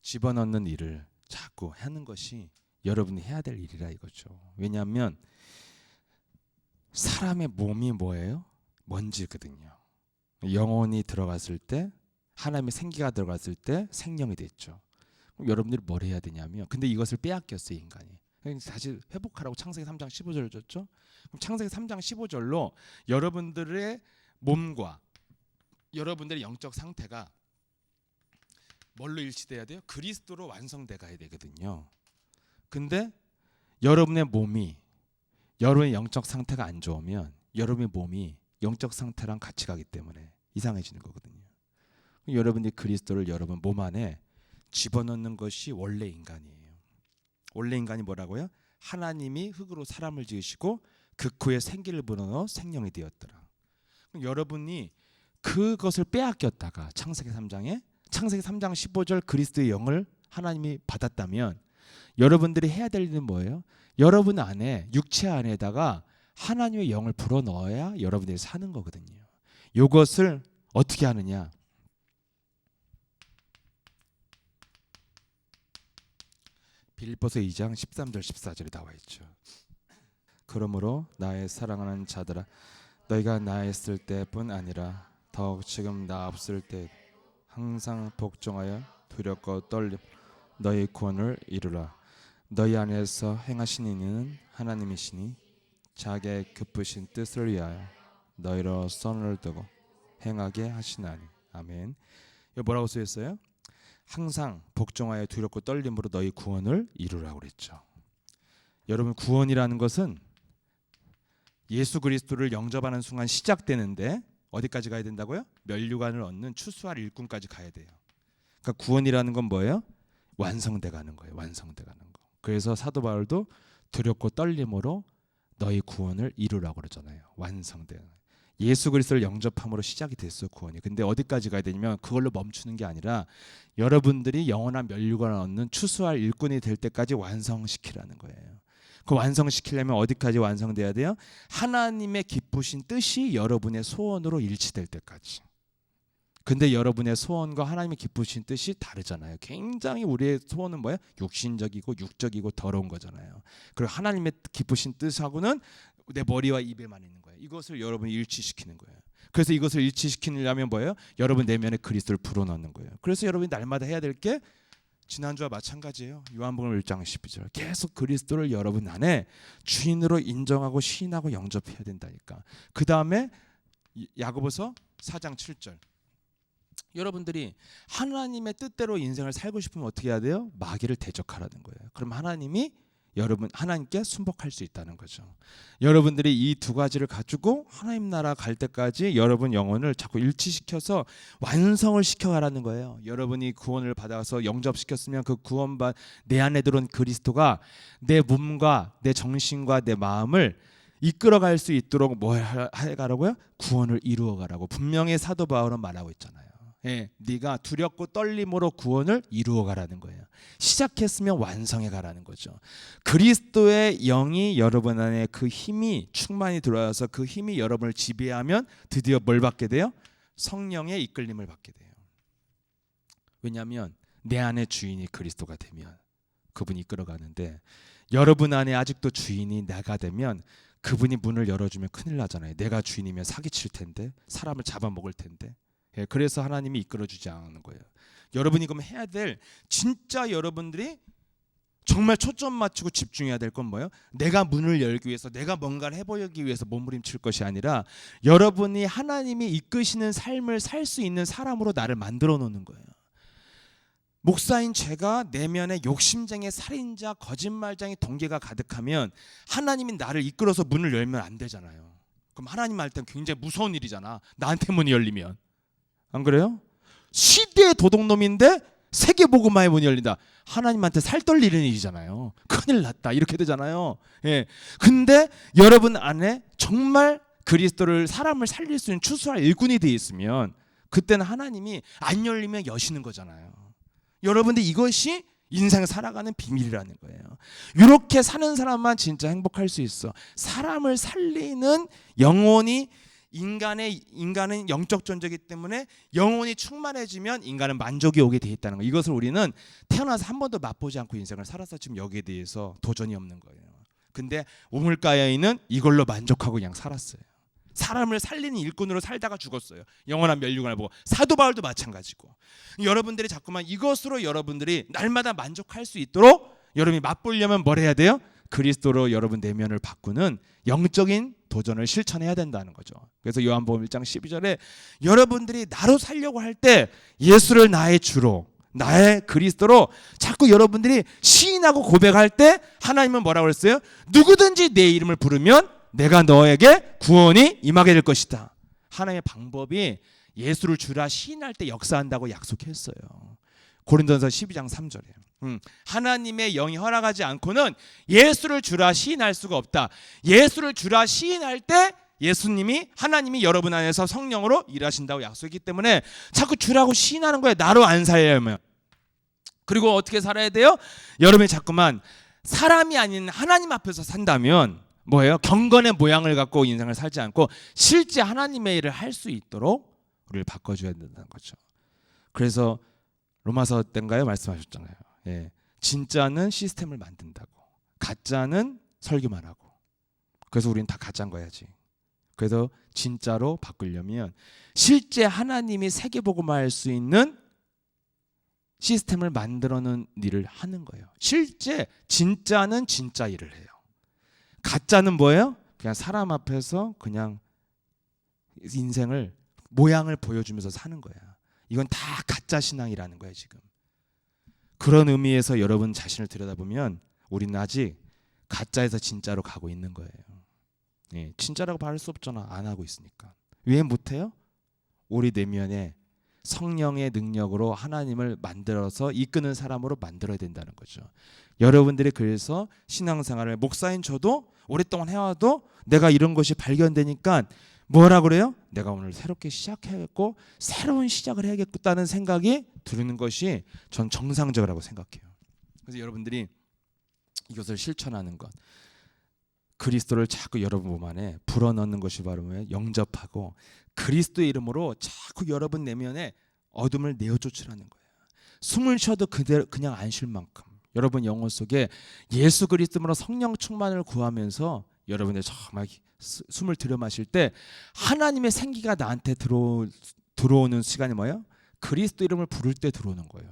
집어넣는 일을 자꾸 하는 것이 여러분이 해야 될 일이라 이거죠. 왜냐하면 사람의 몸이 뭐예요? 먼지거든요. 영혼이 들어갔을 때, 하나님의 생기가 들어갔을 때 생명이 됐죠. 그럼 여러분들이 뭘 해야 되냐면, 근데 이것을 빼앗겼어요, 인간이. 다시 회복하라고 창세기 3장 15절 줬죠. 그럼 창세기 3장 15절로 여러분들의 몸과 여러분들의 영적 상태가 뭘로 일치돼야 돼요? 그리스도로 완성돼 가야 되거든요. 근데 여러분의 몸이, 여러분의 영적 상태가 안 좋으면 여러분의 몸이 영적 상태랑 같이 가기 때문에 이상해지는 거거든요. 여러분이 그리스도를 여러분 몸 안에 집어넣는 것이 원래 인간이에요. 원래 인간이 뭐라고요? 하나님이 흙으로 사람을 지으시고 그 코에 생기를 불어넣어 생명이 되었더라. 여러분이 그것을 빼앗겼다가 창세기 3장 15절 그리스도의 영을 하나님이 받았다면 여러분들이 해야 될 일은 뭐예요? 여러분 안에, 육체 안에다가 하나님의 영을 불어넣어야 여러분들이 사는 거거든요. 이것을 어떻게 하느냐? 빌립보서 2장 13절 14절에 나와 있죠. 그러므로 나의 사랑하는 자들아, 너희가 나 있을 때뿐 아니라 더욱 지금 나 없을 때 항상 복종하여 두렵고 떨림 너희 구원을 이루라. 너희 안에서 행하신 이는 하나님이시니 자기의 급으신 뜻을 위하여 너희로 선을 두고 행하게 하시나니. 아멘. 이거 뭐라고 쓰였어요? 항상 복종하여 두렵고 떨림으로 너희 구원을 이루라고 그랬죠. 여러분, 구원이라는 것은 예수 그리스도를 영접하는 순간 시작되는데 어디까지 가야 된다고요? 면류관을 얻는 추수할 일꾼까지 가야 돼요. 그러니까 구원이라는 건 뭐예요? 완성돼 가는 거예요. 완성돼 가는 거. 그래서 사도 바울도 두렵고 떨림으로 너희 구원을 이루라고 그러잖아요. 완성돼. 예수 그리스도를 영접함으로 시작이 됐어요, 구원이. 근데 어디까지 가야 되냐면 그걸로 멈추는 게 아니라 여러분들이 영원한 면류관을 얻는 추수할 일꾼이 될 때까지 완성시키라는 거예요. 그 완성시키려면 어디까지 완성돼야 돼요? 하나님의 기쁘신 뜻이 여러분의 소원으로 일치될 때까지. 근데 여러분의 소원과 하나님의 기쁘신 뜻이 다르잖아요. 굉장히 우리의 소원은 뭐예요? 육신적이고 육적이고 더러운 거잖아요. 그리고 하나님의 기쁘신 뜻하고는 내 머리와 입에만 있는 거예요. 이것을 여러분이 일치시키는 거예요. 그래서 이것을 일치시키려면 뭐예요? 여러분 내면에 그리스도를 불어넣는 거예요. 그래서 여러분이 날마다 해야 될 게 지난주와 마찬가지예요. 요한복음 1장 12절. 계속 그리스도를 여러분 안에 주인으로 인정하고 시인하고 영접해야 된다니까. 그 다음에 야고보서 4장 7절. 여러분들이 하나님의 뜻대로 인생을 살고 싶으면 어떻게 해야 돼요? 마귀를 대적하라는 거예요. 그럼 하나님이 하나님께 순복할 수 있다는 거죠. 여러분들이 이 두 가지를 가지고 하나님 나라 갈 때까지 여러분 영혼을 자꾸 일치시켜서 완성을 시켜가라는 거예요. 여러분이 구원을 받아서 영접시켰으면 그 구원받 내 안에 들어온 그리스도가 내 몸과 내 정신과 내 마음을 이끌어갈 수 있도록 뭘 해가라고요? 구원을 이루어가라고 분명히 사도 바울은 말하고 있잖아요. 예, 네가 두렵고 떨림으로 구원을 이루어가라는 거예요. 시작했으면 완성해 가라는 거죠. 그리스도의 영이 여러분 안에 그 힘이 충만히 들어와서 그 힘이 여러분을 지배하면 드디어 뭘 받게 돼요? 성령의 이끌림을 받게 돼요. 왜냐하면 내 안에 주인이 그리스도가 되면 그분이 이끌어가는데 여러분 안에 아직도 주인이 내가 되면 그분이 문을 열어주면 큰일 나잖아요. 내가 주인이면 사기칠 텐데, 사람을 잡아먹을 텐데. 예, 그래서 하나님이 이끌어주지 않는 거예요. 여러분이 그럼 해야 될, 진짜 여러분들이 정말 초점 맞추고 집중해야 될 건 뭐예요? 내가 문을 열기 위해서, 내가 뭔가를 해보기 위해서 몸부림칠 것이 아니라 여러분이 하나님이 이끄시는 삶을 살 수 있는 사람으로 나를 만들어 놓는 거예요. 목사인 제가 내면에 욕심쟁이, 살인자, 거짓말쟁이 동기가 가득하면 하나님이 나를 이끌어서 문을 열면 안 되잖아요. 그럼 하나님 할 땐 굉장히 무서운 일이잖아. 나한테 문이 열리면. 안 그래요? 시대의 도둑놈인데 세계복음화의 문이 열린다. 하나님한테 살 떨리는 일이잖아요. 큰일 났다. 이렇게 되잖아요. 예. 근데 여러분 안에 정말 그리스도를, 사람을 살릴 수 있는 추수할 일꾼이 되어 있으면 그때는 하나님이 안 열리면 여시는 거잖아요. 여러분들 이것이 인생 살아가는 비밀이라는 거예요. 이렇게 사는 사람만 진짜 행복할 수 있어. 사람을 살리는 영혼이, 인간은 영적 존재이기 때문에 영혼이 충만해지면 인간은 만족이 오게 돼 있다는 거. 이것을 우리는 태어나서 한 번도 맛보지 않고 인생을 살아서 지금 여기에 대해서 도전이 없는 거예요. 근데 우물가야인은 이걸로 만족하고 그냥 살았어요. 사람을 살리는 일꾼으로 살다가 죽었어요. 영원한 멸류관을 보고. 사도 바울도 마찬가지고. 여러분들이 자꾸만 이것으로 여러분들이 날마다 만족할 수 있도록 여러분이 맛보려면 뭘 해야 돼요? 그리스도로 여러분 내면을 바꾸는 영적인 도전을 실천해야 된다는 거죠. 그래서 요한복음 1장 12절에 여러분들이 나로 살려고 할 때 예수를 나의 주로, 나의 그리스도로 자꾸 여러분들이 시인하고 고백할 때 하나님은 뭐라고 그랬어요? 누구든지 내 이름을 부르면 내가 너에게 구원이 임하게 될 것이다. 하나님의 방법이 예수를 주라 시인할 때 역사한다고 약속했어요. 고린도전서 12장 3절에 하나님의 영이 허락하지 않고는 예수를 주라 시인할 수가 없다. 예수를 주라 시인할 때 예수님이, 하나님이 여러분 안에서 성령으로 일하신다고 약속했기 때문에 자꾸 주라고 시인하는 거예요. 나로 안 살려면. 그리고 어떻게 살아야 돼요? 여러분이 자꾸만 사람이 아닌 하나님 앞에서 산다면 뭐예요? 경건의 모양을 갖고 인생을 살지 않고 실제 하나님의 일을 할 수 있도록 우리를 바꿔줘야 된다는 거죠. 그래서 로마서 때인가요? 말씀하셨잖아요. 예, 진짜는 시스템을 만든다고, 가짜는 설교만 하고. 그래서 우리는 다 가짜인 거야지. 그래서 진짜로 바꾸려면 실제 하나님이 세계복음화할 수 있는 시스템을 만들어놓은 일을 하는 거예요. 실제 진짜는 진짜 일을 해요. 가짜는 뭐예요? 그냥 사람 앞에서 그냥 인생을, 모양을 보여주면서 사는 거야. 이건 다 가짜 신앙이라는 거예요, 지금. 그런 의미에서 여러분 자신을 들여다보면 우리는 아직 가짜에서 진짜로 가고 있는 거예요. 예, 진짜라고 말할 수 없잖아. 안 하고 있으니까. 왜 못해요? 우리 내면에 성령의 능력으로 하나님을 만들어서 이끄는 사람으로 만들어야 된다는 거죠. 여러분들이 그래서 신앙생활을, 목사인 저도 오랫동안 해와도 내가 이런 것이 발견되니까 뭐라 그래요? 내가 오늘 새롭게 시작해야겠고 새로운 시작을 해야겠다는 생각이 드는 것이 전 정상적이라고 생각해요. 그래서 여러분들이 이것을 실천하는 것, 그리스도를 자꾸 여러분 몸 안에 불어넣는 것이 바로 영접하고 그리스도의 이름으로 자꾸 여러분 내면에 어둠을 내어쫓으라는 거예요. 숨을 쉬어도 그대로 그냥 안 쉴 만큼 여러분 영혼 속에 예수 그리스도로 성령 충만을 구하면서 여러분의 정말 숨을 들여 마실 때 하나님의 생기가 나한테 들어오는 시간이 뭐예요? 그리스도 이름을 부를 때 들어오는 거예요.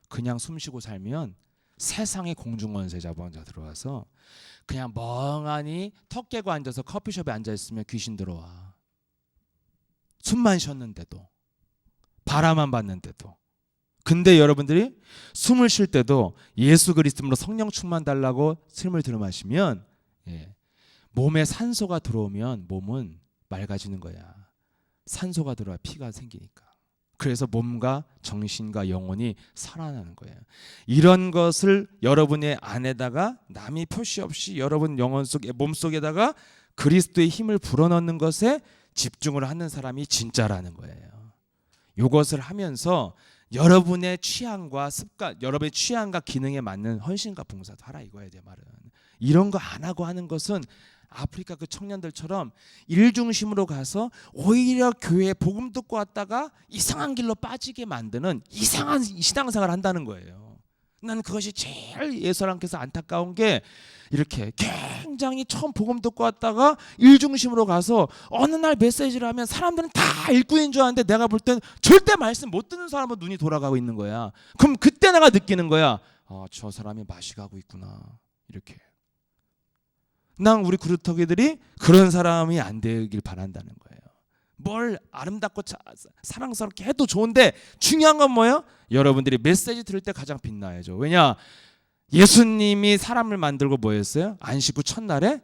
그냥 숨 쉬고 살면 세상의 공중권세 잡은 자 들어와서 그냥 멍하니 턱 깨고 앉아서 커피숍에 앉아있으면 귀신 들어와. 숨만 쉬었는데도, 바라만 봤는데도. 근데 여러분들이 숨을 쉴 때도 예수 그리스도로 성령 충만 달라고 숨을 들여 마시면 몸에 산소가 들어오면 몸은 맑아지는 거야. 산소가 들어와 피가 생기니까. 그래서 몸과 정신과 영혼이 살아나는 거예요. 이런 것을 여러분의 안에다가 남이 표시 없이 여러분 영혼 속에, 몸 속에다가 그리스도의 힘을 불어넣는 것에 집중을 하는 사람이 진짜라는 거예요. 이것을 하면서 여러분의 취향과 습관, 여러분의 취향과 기능에 맞는 헌신과 봉사도 하라 이거야 내 말은. 이런 거 안 하고 하는 것은 아프리카 그 청년들처럼 일 중심으로 가서 오히려 교회에 복음 듣고 왔다가 이상한 길로 빠지게 만드는 이상한 신앙생활을 한다는 거예요. 나는 그것이 제일 예수님께서 안타까운 게 이렇게 굉장히 처음 복음 듣고 왔다가 일중심으로 가서 어느 날 메시지를 하면 사람들은 다 일꾼인 줄 아는데 내가 볼 땐 절대 말씀 못 듣는 사람은 눈이 돌아가고 있는 거야. 그럼 그때 내가 느끼는 거야. 저 사람이 맛이 가고 있구나. 이렇게. 난 우리 그루터기들이 그런 사람이 안 되길 바란다는 거예요. 뭘 아름답고 사랑스럽게 해도 좋은데 중요한 건 뭐예요? 여러분들이 메시지 들을 때 가장 빛나야죠. 왜냐? 예수님이 사람을 만들고 뭐 했어요? 안식 후 첫날에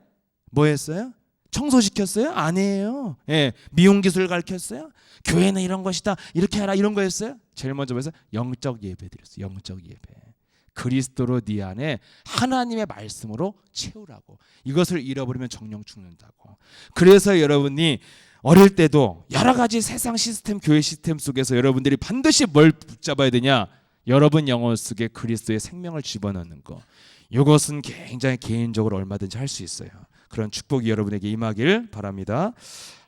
뭐 했어요? 청소시켰어요? 아니에요. 예, 미용 기술 가르쳤어요? 교회는 이런 것이다. 이렇게 하라. 이런 거 했어요? 제일 먼저 뭐했어요? 영적 예배 드렸어요. 영적 예배. 그리스도로 네 안에 하나님의 말씀으로 채우라고. 이것을 잃어버리면 정령 죽는다고. 그래서 여러분이 어릴 때도 여러 가지 세상 시스템, 교회 시스템 속에서 여러분들이 반드시 뭘 붙잡아야 되냐? 여러분 영혼 속에 그리스도의 생명을 집어넣는 거. 이것은 굉장히 개인적으로 얼마든지 할 수 있어요. 그런 축복이 여러분에게 임하길 바랍니다.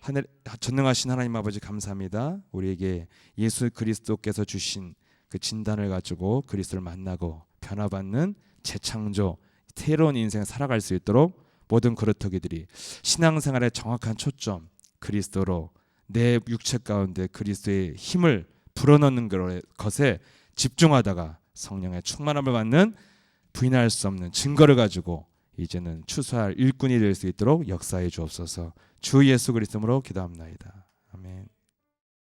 하늘 전능하신 하나님 아버지 감사합니다. 우리에게 예수 그리스도께서 주신 그 진단을 가지고 그리스도를 만나고 변화받는 재창조, 새로운 인생을 살아갈 수 있도록 모든 그루터기들이 신앙생활의 정확한 초점, 그리스도로 내 육체 가운데 그리스도의 힘을 불어넣는 것에 집중하다가 성령의 충만함을 받는 부인할 수 없는 증거를 가지고 이제는 추수할 일꾼이 될 수 있도록 역사해 주옵소서. 주 예수 그리스도로 기도합나이다. 아멘.